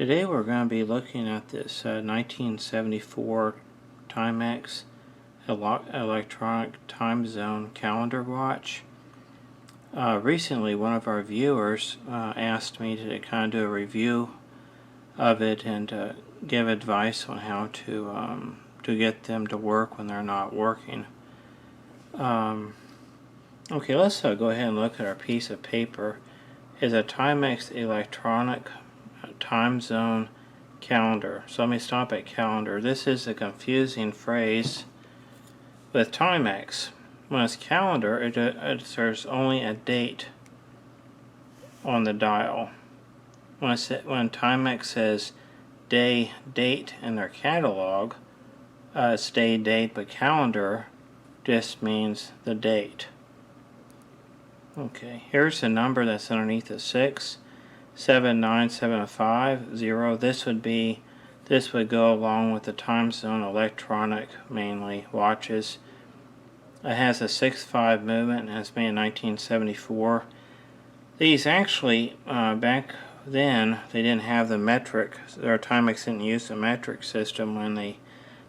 Today we're going to be looking at this 1974 Timex electronic time zone calendar watch. Recently one of our viewers asked me to kind of do a review of it and give advice on how to get them to work when they're not working. Okay, let's go ahead and look at our piece of paper. It's a Timex electronic time zone calendar. So let me stop at calendar. This is a confusing phrase with Timex. When it's calendar, there's only a date on the dial. When Timex says day, date in their catalog, it's day, date, but calendar just means the date. Okay, here's the number that's underneath the 67975. This would go along with the time zone electronic, mainly watches. It has a 6-5 movement and it's made in 1974. These actually, back then, they didn't have the metric. Their Timex didn't use the metric system when they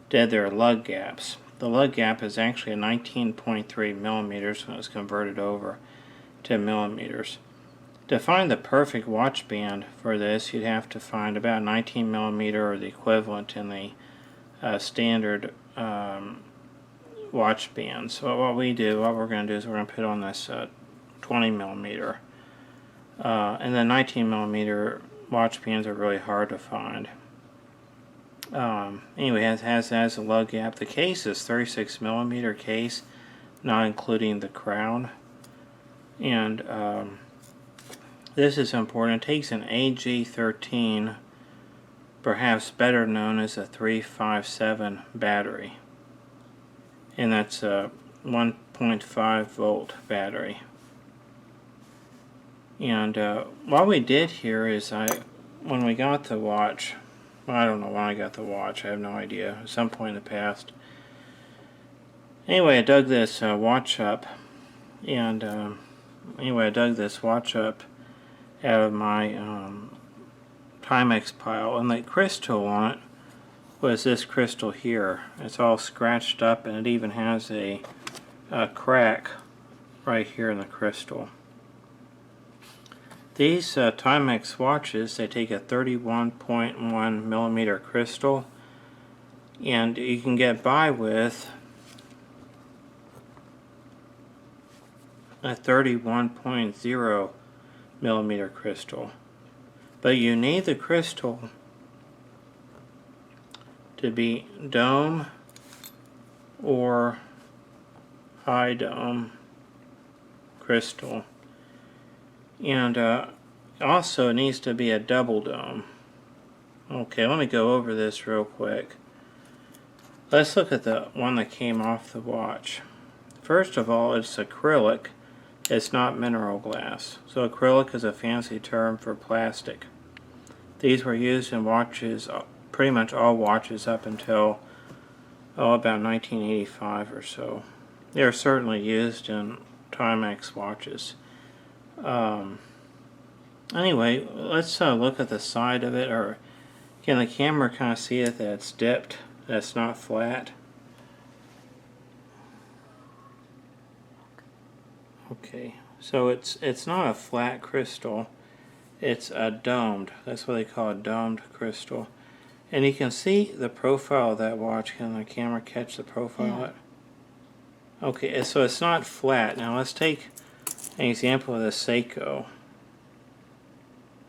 did their lug gaps. The lug gap is actually a 19.3 millimeters when it was converted over to millimeters. To find the perfect watch band for this, you'd have to find about 19 millimeter or the equivalent in the standard watch band. So what we're going to do is we're going to put on this 20 millimeter. And the 19 millimeter watch bands are really hard to find. Anyway, it has a lug gap. The case is 36 millimeter case, not including the crown. And this is important. It takes an AG13, perhaps better known as a 357 battery. And that's a 1.5 volt battery. And what we did here is when we got the watch, well, I don't know when I got the watch, I have no idea, at some point in the past. Anyway, I dug this watch up, and out of my Timex pile, and the crystal on it was this crystal here. It's all scratched up, and it even has a crack right here in the crystal. These Timex watches, they take a 31.1 millimeter crystal, and you can get by with a 31.0 millimeter crystal. But you need the crystal to be dome or high dome crystal. And also it needs to be a double dome. Okay, let me go over this real quick. Let's look at the one that came off the watch. First of all, it's acrylic. It's not mineral glass. So acrylic is a fancy term for plastic. These were used in watches, pretty much all watches up until about 1985 or so. They are certainly used in Timex watches. Anyway, let's look at the side of it. Or can the camera kind of see it, that it's dipped, that's not flat? Okay, so it's not a flat crystal, it's a domed. That's what they call a domed crystal. And you can see the profile of that watch. Can the camera catch the profile of it? Okay, so it's not flat. Now let's take an example of the Seiko.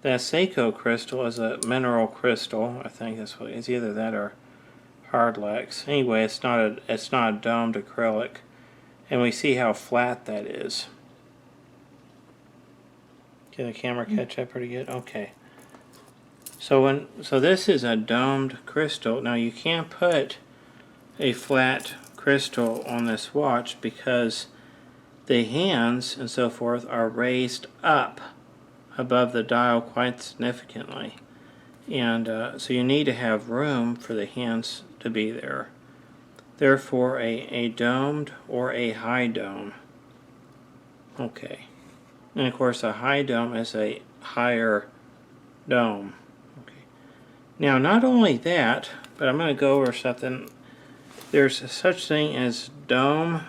That Seiko crystal is a mineral crystal. I think that's what it's either that or Hardlex. Anyway, it's not a domed acrylic. And we see how flat that is. Can the camera catch that pretty good? Okay. So this is a domed crystal. Now you can't put a flat crystal on this watch because the hands and so forth are raised up above the dial quite significantly. And so you need to have room for the hands to be there. Therefore, a domed or a high dome. Okay. And of course, a high dome is a higher dome. Okay. Now, not only that, but I'm going to go over something. There's a such thing as dome,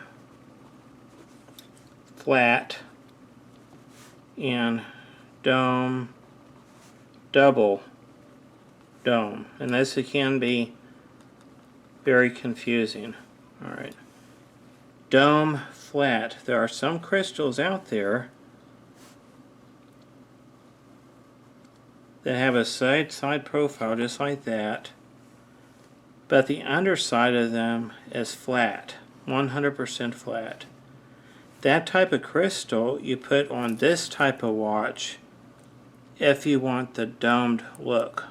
flat, and dome, double dome. And this can be very confusing. Alright. Dome, flat. There are some crystals out there that have a side profile just like that, but the underside of them is flat, 100% flat. That type of crystal you put on this type of watch if you want the domed look.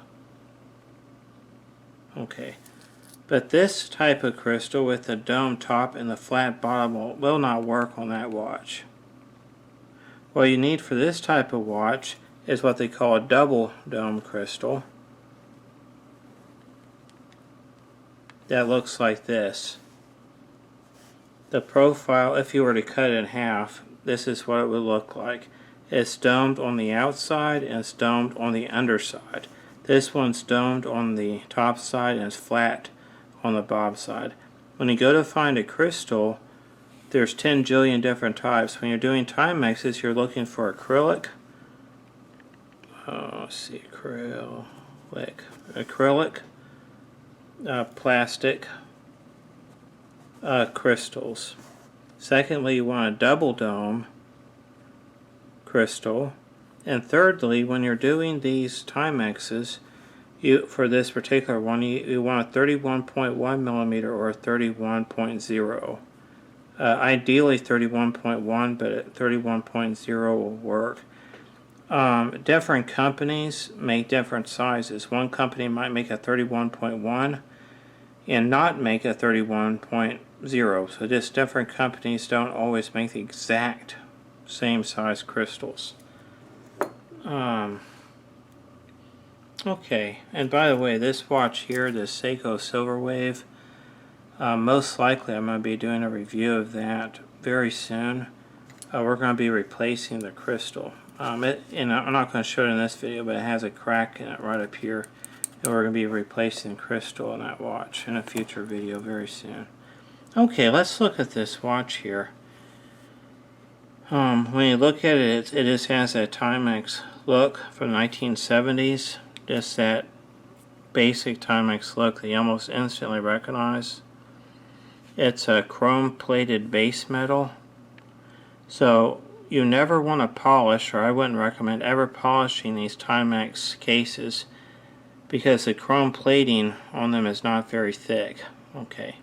Okay, but this type of crystal with the dome top and the flat bottom will not work on that watch. What you need for this type of watch is what they call a double dome crystal that looks like this. The profile, if you were to cut it in half, this is what it would look like. It's domed on the outside and it's domed on the underside. This one's domed on the top side and it's flat on the bottom side. When you go to find a crystal, there's 10 jillion different types. When you're doing Timexes, you're looking for acrylic. Let's see, acrylic, plastic, crystals. Secondly, you want a double dome crystal. And thirdly, when you're doing these Timexes, for this particular one, you want a 31.1 millimeter or a 31.0. Ideally 31.1, but 31.0 will work. Different companies make different sizes. One company might make a 31.1 and not make a 31.0. So just different companies don't always make the exact same size crystals. Okay, and by the way, this watch here, the Seiko Silver Wave, most likely I'm going to be doing a review of that very soon. We're going to be replacing the crystal. And I'm not going to show it in this video, but it has a crack in it right up here. And we're going to be replacing crystal in that watch in a future video very soon. Okay, let's look at this watch here. When you look at it, it just has a Timex look from the 1970s. Just that basic Timex look that you almost instantly recognize. It's a chrome-plated base metal. So you never want to polish, or I wouldn't recommend ever polishing these Timex cases because the chrome plating on them is not very thick. Okay.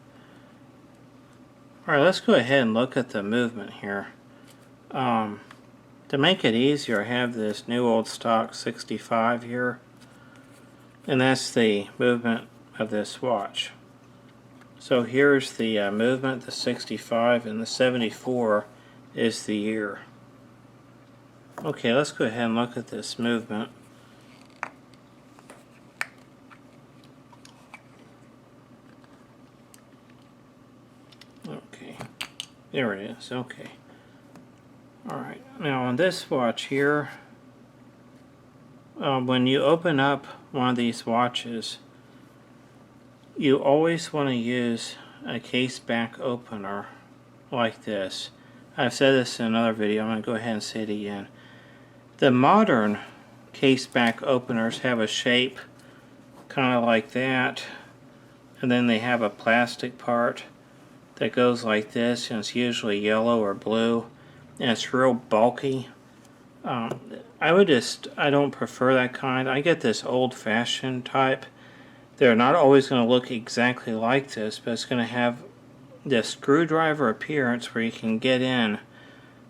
Alright, let's go ahead and look at the movement here. To make it easier, I have this new old stock 65 here, and that's the movement of this watch. So here's the movement, the 65, and the 74 is the year. Okay, let's go ahead and look at this movement. Okay, there it is. Okay. Alright, now on this watch here, when you open up one of these watches, you always want to use a case back opener like this. I've said this in another video, I'm going to go ahead and say it again. The modern case back openers have a shape kind of like that, and then they have a plastic part that goes like this, and it's usually yellow or blue, and it's real bulky. I don't prefer that kind. I get this old-fashioned type. They're not always going to look exactly like this, but it's going to have this screwdriver appearance where you can get in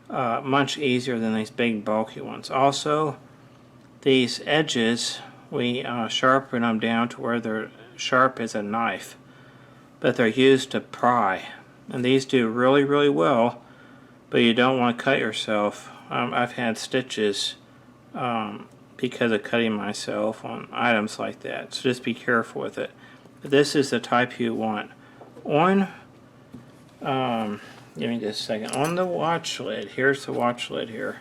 much easier than these big bulky ones. Also, these edges, we sharpen them down to where they're sharp as a knife, but they're used to pry. And these do really, really well, but you don't want to cut yourself. I've had stitches because of cutting myself on items like that, so just be careful with it. But this is the type you want. On, give me just a second, on the watch lid, here's the watch lid here.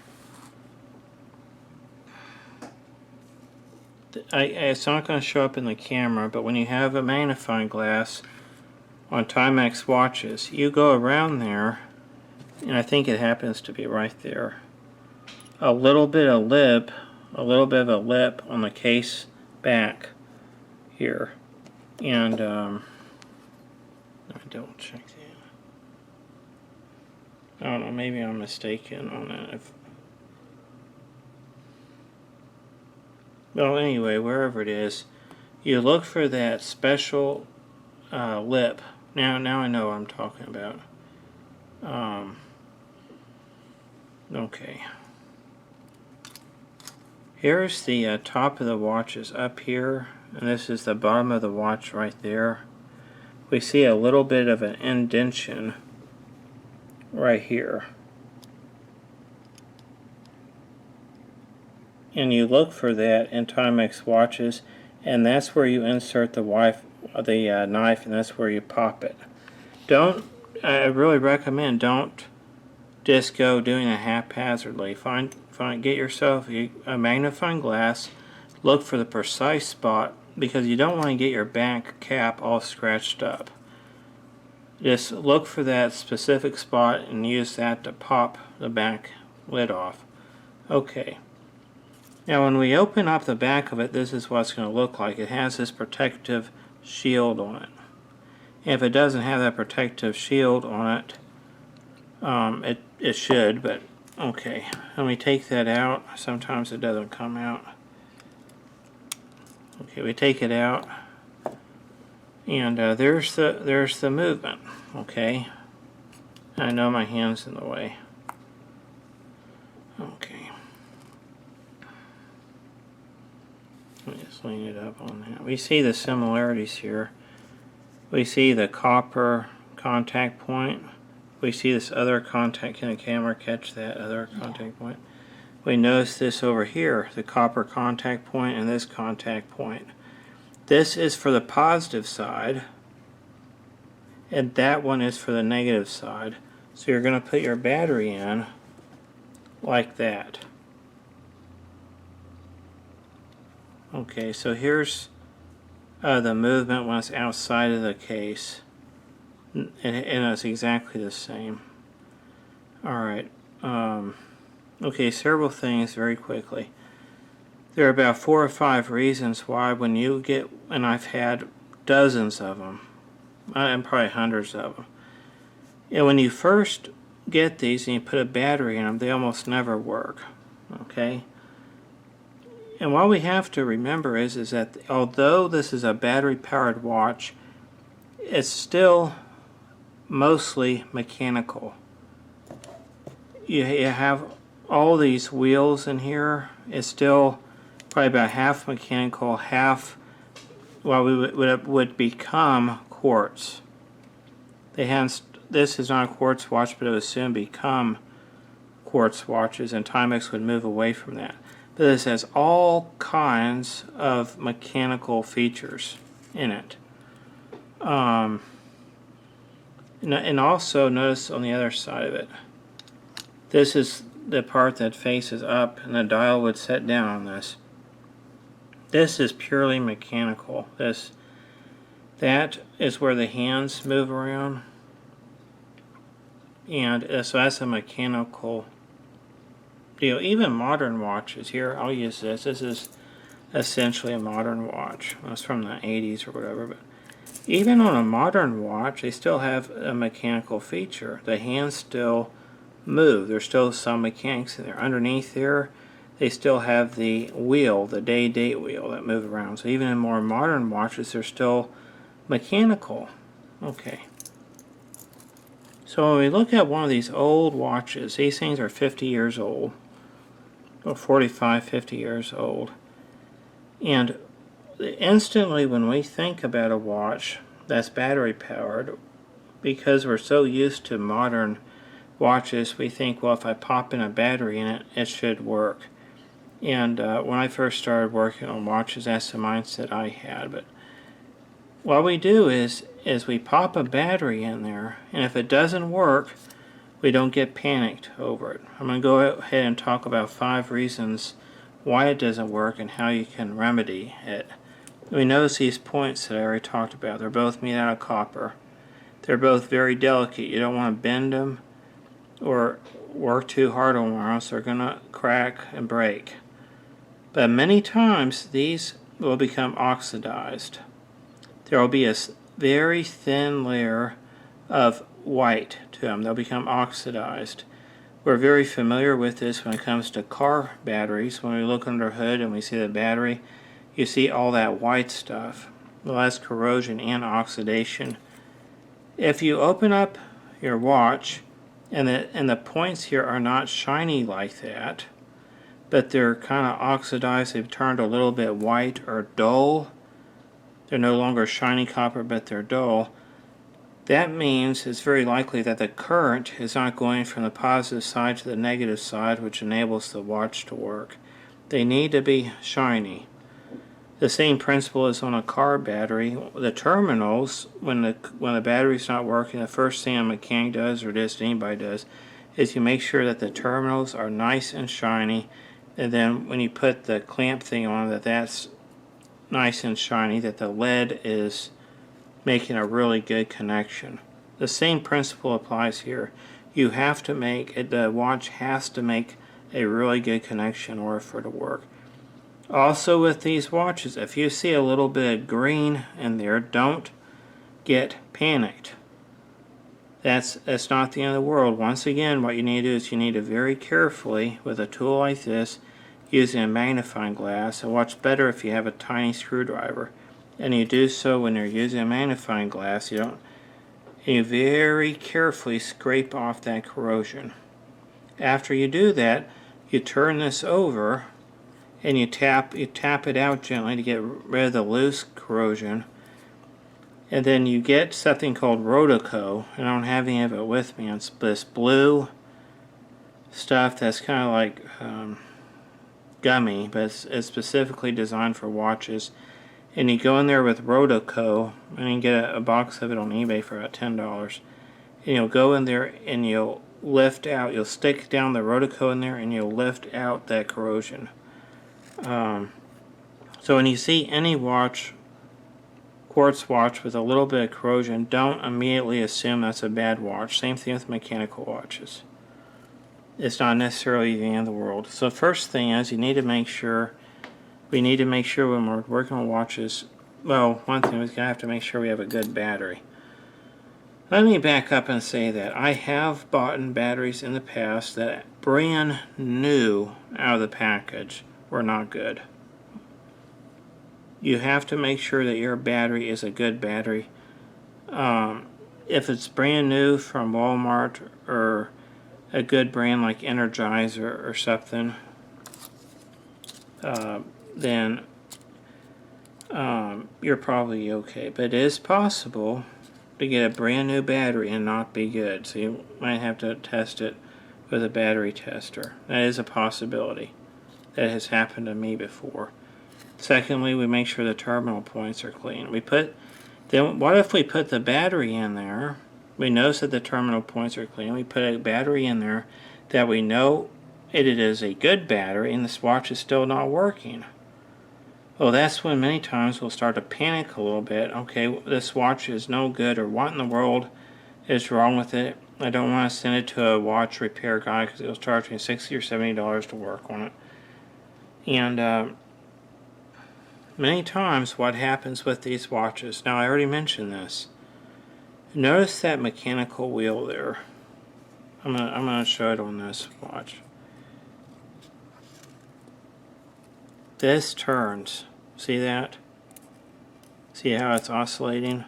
it's not going to show up in the camera, but when you have a magnifying glass on Timex watches, you go around there, and I think it happens to be right there. A little bit of lip on the case back here, and I don't check that. I don't know, maybe I'm mistaken on that. Well, anyway, wherever it is, you look for that special lip. Now I know what I'm talking about. Okay. Here's the top of the watch is up here, and this is the bottom of the watch right there. We see a little bit of an indentation right here. And you look for that in Timex watches, and that's where you insert the knife, and that's where you pop it. I really recommend don't just go doing it haphazardly. Get yourself a magnifying glass, look for the precise spot, because you don't want to get your back cap all scratched up. Just look for that specific spot and use that to pop the back lid off. Okay. Now when we open up the back of it, this is what it's going to look like. It has this protective shield on it. If it doesn't have that protective shield on it, it should, but okay. When we take that out, sometimes it doesn't come out. Okay, we take it out, and there's the movement. Okay, I know my hand's in the way. Okay. Let me just lean it up on that. We see the similarities here. We see the copper contact point. We see this other contact. Can the camera catch that other contact point? We notice this over here, the copper contact point and this contact point. This is for the positive side, and that one is for the negative side. So you're going to put your battery in like that. Okay, so here's the movement when it's outside of the case, and it's exactly the same. Alright, okay, several things very quickly. There are about 4 or 5 reasons why when you get, and I've had dozens of them, and probably hundreds of them, and when you first get these and you put a battery in them, they almost never work. Okay? And what we have to remember is that although this is a battery-powered watch, it's still mostly mechanical. You have all these wheels in here. It's still probably about half mechanical, half what would become quartz. This is not a quartz watch, but it would soon become quartz watches, and Timex would move away from that. But this has all kinds of mechanical features in it. And also notice on the other side of it, this is the part that faces up, and the dial would set down on this. This is purely mechanical. That is where the hands move around, and so that's a mechanical deal. Even modern watches, here I'll use this. This is essentially a modern watch. It's from the 80s or whatever, but even on a modern watch, they still have a mechanical feature. The hands still move. There's still some mechanics in there. Underneath there, they still have the wheel, the day-date wheel that move around. So even in more modern watches, they're still mechanical. Okay. So when we look at one of these old watches, these things are 50 years old, or 45, 50 years old. And instantly when we think about a watch that's battery powered, because we're so used to modern watches, we think, well, if I pop in a battery in it, it should work. And when I first started working on watches, that's the mindset I had. But what we do is we pop a battery in there, and if it doesn't work, we don't get panicked over it. I'm going to go ahead and talk about 5 reasons why it doesn't work and how you can remedy it. We notice these points that I already talked about. They're both made out of copper. They're both very delicate. You don't want to bend them or work too hard on them, or else they're going to crack and break. But many times these will become oxidized. There will be a very thin layer of white to them. They'll become oxidized. We're very familiar with this when it comes to car batteries. When we look under the hood and we see the battery, you see all that white stuff. Well, that's corrosion and oxidation. If you open up your watch and the points here are not shiny like that, but they're kind of oxidized, they've turned a little bit white or dull, they're no longer shiny copper but they're dull, that means it's very likely that the current is not going from the positive side to the negative side, which enables the watch to work. They need to be shiny. The same principle is on a car battery. The terminals, when the battery's not working, the first thing a mechanic does, or just anybody does, is you make sure that the terminals are nice and shiny, and then when you put the clamp thing on, that's nice and shiny, that the lead is making a really good connection. The same principle applies here. You have to make the watch has to make a really good connection in order for it to work. Also with these watches, if you see a little bit of green in there, don't get panicked. That's not the end of the world. Once again, what you need to do is you need to very carefully, with a tool like this, using a magnifying glass. And what's better if you have a tiny screwdriver. And you do so when you're using a magnifying glass. You very carefully scrape off that corrosion. After you do that, you turn this over and you tap it out gently to get rid of the loose corrosion. And then you get something called Rotoco. I don't have any of it with me. It's this blue stuff that's kind of like gummy, but it's specifically designed for watches. And you go in there with Rotoco, and you can get a box of it on eBay for about $10. And you'll go in there and you'll lift out, you'll stick down the Rotoco in there and you'll lift out that corrosion. So when you see any watch, quartz watch with a little bit of corrosion, don't immediately assume that's a bad watch. Same thing with mechanical watches. It's not necessarily the end of the world. So first thing is we need to make sure when we're working on watches, well, one thing is going to have to make sure we have a good battery. Let me back up and say that I have bought batteries in the past that brand new out of the package were not good. You have to make sure that your battery is a good battery. If it's brand new from Walmart or a good brand like Energizer or something, then you're probably okay. But it is possible to get a brand new battery and not be good. So you might have to test it with a battery tester. That is a possibility. That has happened to me before. Secondly, we make sure the terminal points are clean. Then what if we put the battery in there? We notice that the terminal points are clean. We put a battery in there that we know it is a good battery and this watch is still not working. Well, that's when many times we'll start to panic a little bit. Okay, this watch is no good, or what in the world is wrong with it? I don't want to send it to a watch repair guy because it'll charge me $60 or $70 to work on it. And many times what happens with these watches, now I already mentioned this, notice that mechanical wheel there. I'm gonna show it on this watch. This turns. See that? See how it's oscillating?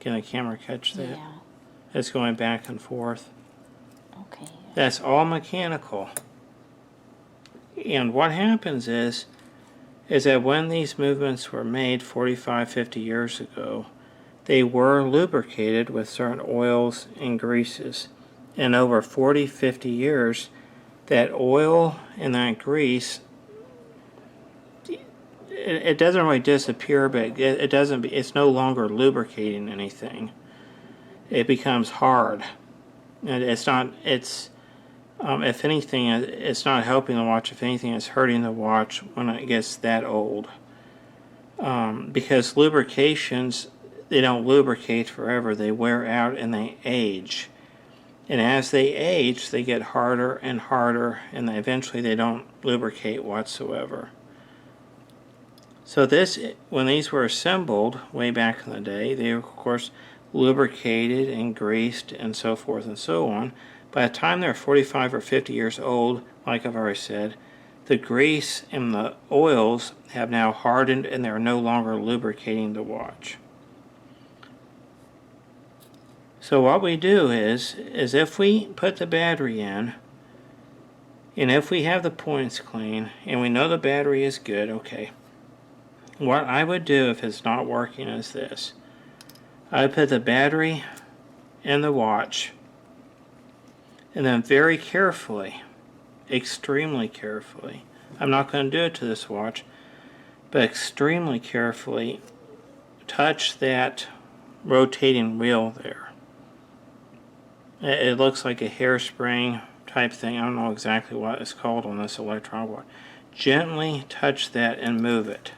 Can the camera catch that? Yeah. It's going back and forth. Okay. That's all mechanical. And what happens is that when these movements were made 45, 50 years ago, they were lubricated with certain oils and greases. And over 40, 50 years, that oil and that grease, it doesn't really disappear, but it's no longer lubricating anything. It becomes hard. And it's If anything, it's not helping the watch. If anything, it's hurting the watch when it gets that old. Because lubrications, they don't lubricate forever. They wear out and they age. And as they age, they get harder and harder, and eventually they don't lubricate whatsoever. So this, when these were assembled way back in the day, they were, of course, lubricated and greased and so forth and so on. By the time they're 45 or 50 years old, like I've already said, the grease and the oils have now hardened and they're no longer lubricating the watch. So what we do is if we put the battery in, and if we have the points clean, and we know the battery is good, okay, what I would do if it's not working is this. I would put the battery in the watch, and then very carefully, extremely carefully, I'm not going to do it to this watch, but extremely carefully touch that rotating wheel there. It looks like a hairspring type thing. I don't know exactly what it's called on this electronic watch. Gently touch that and move it.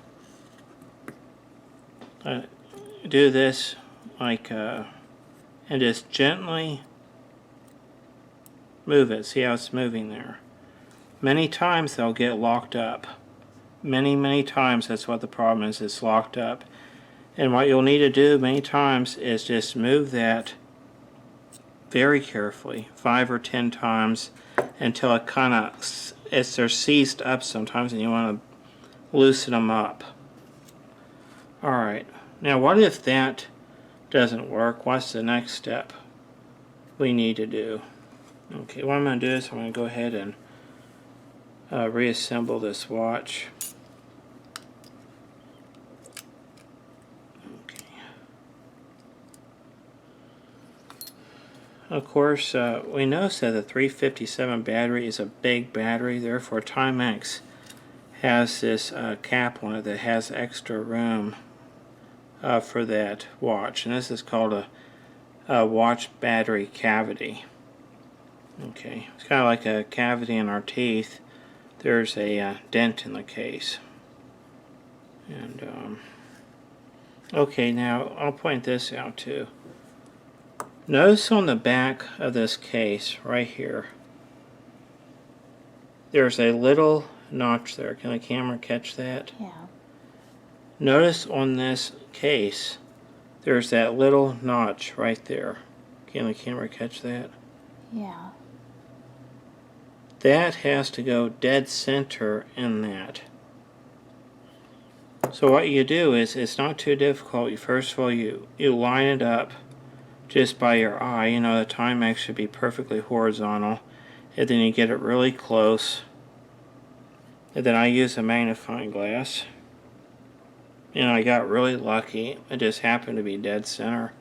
Do this like, and just gently move it. See how it's moving there. Many times they'll get locked up. Many times that's what the problem is. It's locked up. And what you'll need to do many times is just move that very carefully, 5 or 10 times, until it kind of, they're seized up sometimes and you want to loosen them up. Alright, now what if that doesn't work? What's the next step we need to do? Okay, what I'm going to do is I'm going to go ahead and reassemble this watch. Of course, we notice that the 357 battery is a big battery, therefore Timex has this cap on it that has extra room for that watch, and this is called a watch battery cavity. Okay, it's kind of like a cavity in our teeth. There's a dent in the case. And okay, now I'll point this out too. Notice on the back of this case, right here, there's a little notch there. Can the camera catch that? Yeah. Notice on this case, there's that little notch right there. Can the camera catch that? Yeah. That has to go dead center in that. So what you do is, it's not too difficult. First of all, you line it up just by your eye. You know, the Timex should be perfectly horizontal, and then you get it really close, and then I use a magnifying glass, and I got really lucky. It just happened to be dead center,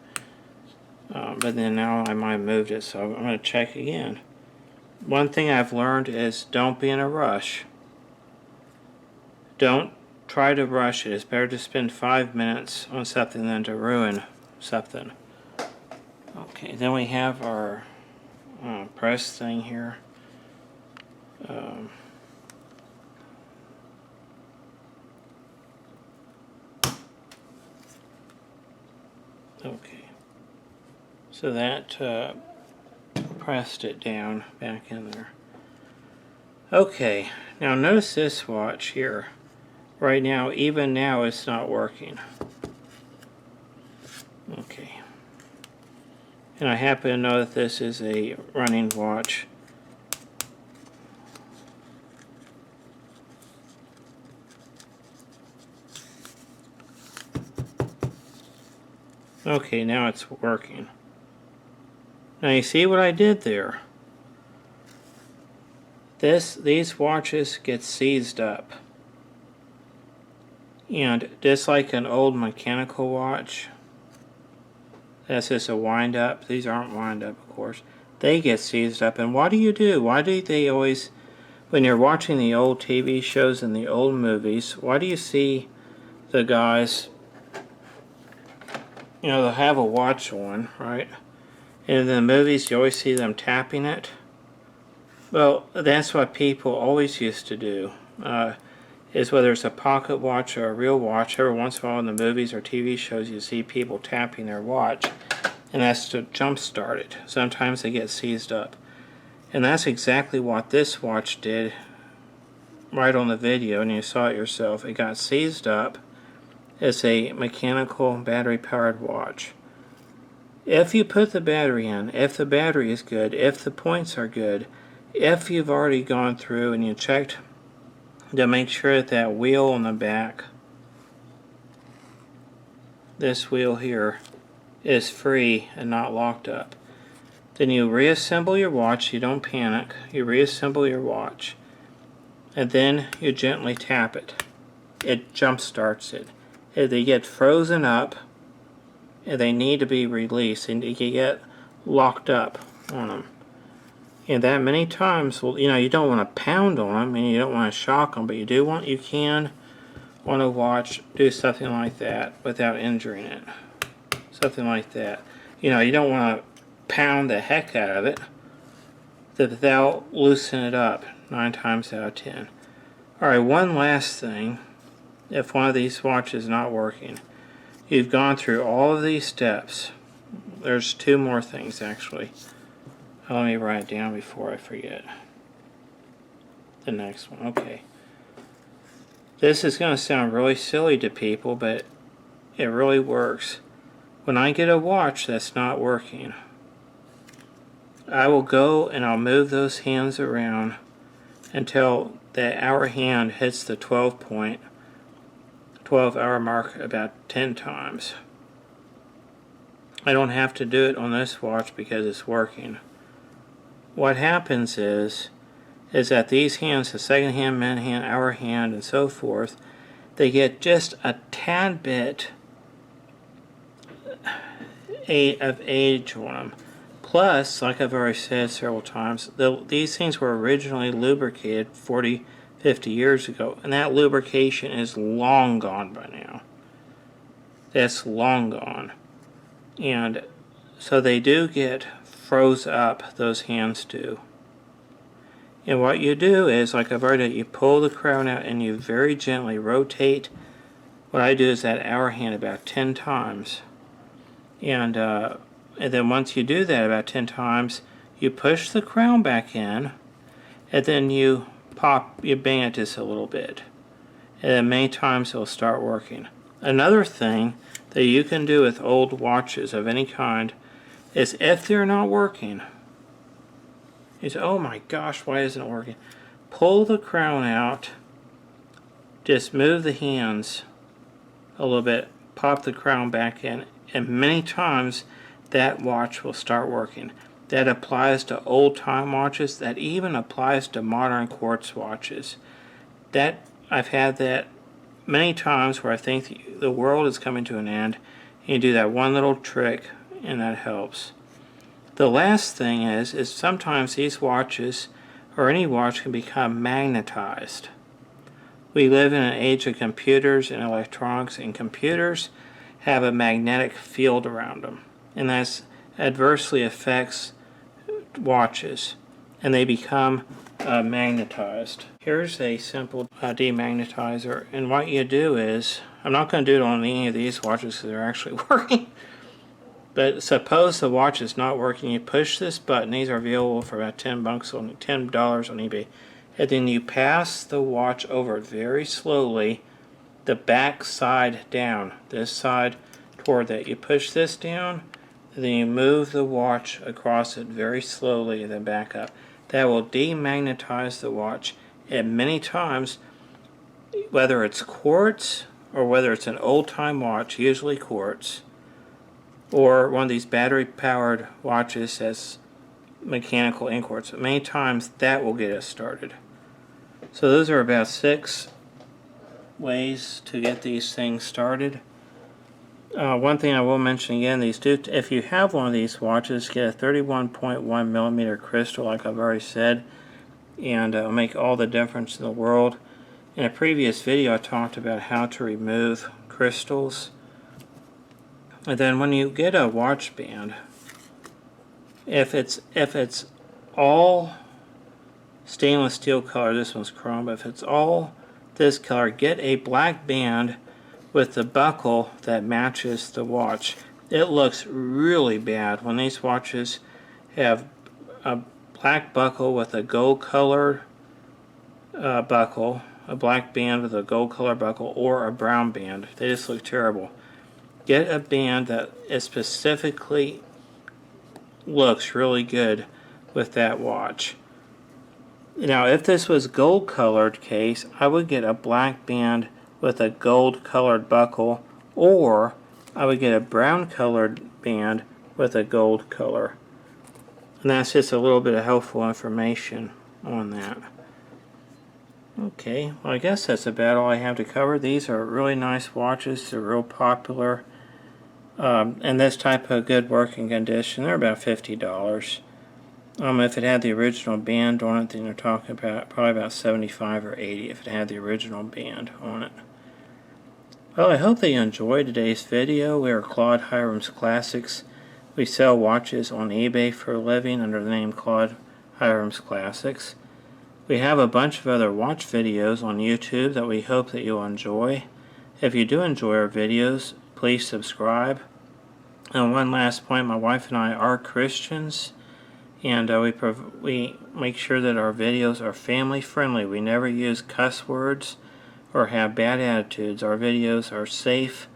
but then now I might have moved it, so I'm going to check again. One thing I've learned is don't be in a rush. Don't try to rush it. It's better to spend 5 minutes on something than to ruin something. Okay, then we have our press thing here. Okay, so that pressed it down back in there. Okay, now notice this watch here. Right now, even now, it's not working. Okay. And I happen to know that this is a running watch. Okay, now it's working. Now you see what I did there? These watches get seized up. And just like an old mechanical watch, that's just a wind up. These aren't wind up, of course. They get seized up. And what do you do? Why do they always, when you're watching the old TV shows and the old movies, why do you see the guys, you know, they'll have a watch on, right? And in the movies, you always see them tapping it. Well, that's what people always used to do. Is whether it's a pocket watch or a real watch, every once in a while in the movies or TV shows you see people tapping their watch, and that's to jumpstart it. Sometimes they get seized up. And that's exactly what this watch did right on the video, and you saw it yourself. It got seized up as a mechanical battery-powered watch. If you put the battery in, if the battery is good, if the points are good, if you've already gone through and you checked to make sure that that wheel on the back, this wheel here, is free and not locked up, then you reassemble your watch. You don't panic. You reassemble your watch, and then you gently tap it. It jump starts it. If they get frozen up, and they need to be released, and you get locked up on them. And that many times, well, you don't want to pound on them, and you don't want to shock them, but you can want to watch do something like that without injuring it. Something like that. You don't want to pound the heck out of it, without loosen it up 9 times out of 10. Alright, one last thing. If one of these watches is not working, you've gone through all of these steps. There's 2 more things actually. Let me write it down before I forget. The next one, okay. This is going to sound really silly to people, but it really works. When I get a watch that's not working, I will go and I'll move those hands around until the hour hand hits the 12-hour mark about 10 times. I don't have to do it on this watch because it's working. What happens is that these hands, the second hand, minute hand, hour hand, and so forth, they get just a tad bit of age on them. Plus, like I've already said several times, these things were originally lubricated 40, 50 years ago, and that lubrication is long gone by now. That's long gone. And so they do get froze up, those hands do. And what you do is, like I've already done, you pull the crown out and you very gently rotate. What I do is that hour hand about 10 times. And then once you do that about 10 times, you push the crown back in, and then you bang it just a little bit. And then many times it'll start working. Another thing that you can do with old watches of any kind is if they're not working, you say, oh my gosh, why isn't it working? Pull the crown out, just move the hands a little bit, pop the crown back in, and many times that watch will start working. That applies to old time watches. That even applies to modern quartz watches. That I've had that many times where I think the world is coming to an end. And you do that one little trick, and that helps. The last thing is sometimes these watches, or any watch, can become magnetized. We live in an age of computers and electronics, and computers have a magnetic field around them, and that adversely affects watches, and they become magnetized. Here's a simple demagnetizer, and what you do is, I'm not going to do it on any of these watches because they're actually working, but suppose the watch is not working. You push this button. These are available for about $10 on eBay, and then you pass the watch over it very slowly, the back side down, this side toward that. You push this down, and then you move the watch across it very slowly and then back up. That will demagnetize the watch. And many times, whether it's quartz or whether it's an old-time watch, usually quartz, or one of these battery-powered watches that's mechanical in quartz, many times that will get us started. So those are about 6 ways to get these things started. One thing I will mention again, if you have one of these watches, get a 31.1 millimeter crystal, like I've already said, and it'll make all the difference in the world. In a previous video, I talked about how to remove crystals. And then when you get a watch band, if it's all stainless steel color. This one's chrome. But if it's all this color, get a black band with the buckle that matches the watch. It looks really bad when these watches have a black buckle with a gold colored buckle, a black band with a gold colored buckle, or a brown band. They just look terrible. Get a band that is specifically looks really good with that watch. Now, if this was gold colored case, I would get a black band with a gold colored buckle, or I would get a brown colored band with a gold color. And that's just a little bit of helpful information on that. Okay, well, I guess that's about all I have to cover. These are really nice watches. They're real popular. And this type of good working condition, they're about $50. If it had the original band on it, then you're talking about probably about $75 or $80 if it had the original band on it. Well, I hope that you enjoyed today's video. We are Claude Hiram's Classics. We sell watches on eBay for a living under the name Claude Hiram's Classics. We have a bunch of other watch videos on YouTube that we hope that you'll enjoy. If you do enjoy our videos, please subscribe. And one last point, my wife and I are Christians, and we make sure that our videos are family friendly. We never use cuss words or have bad attitudes. Our videos are safe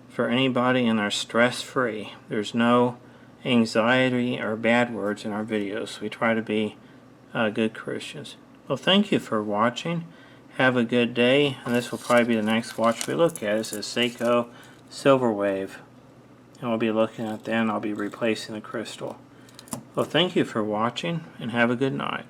for anybody and are stress free. There's no anxiety or bad words in our videos. We try to be good Christians. Well, thank you for watching. Have a good day, and this will probably be the next watch we look at. It's a Seiko Silver Wave, and we'll be looking at that, and I'll be replacing the crystal. Well, thank you for watching, and have a good night.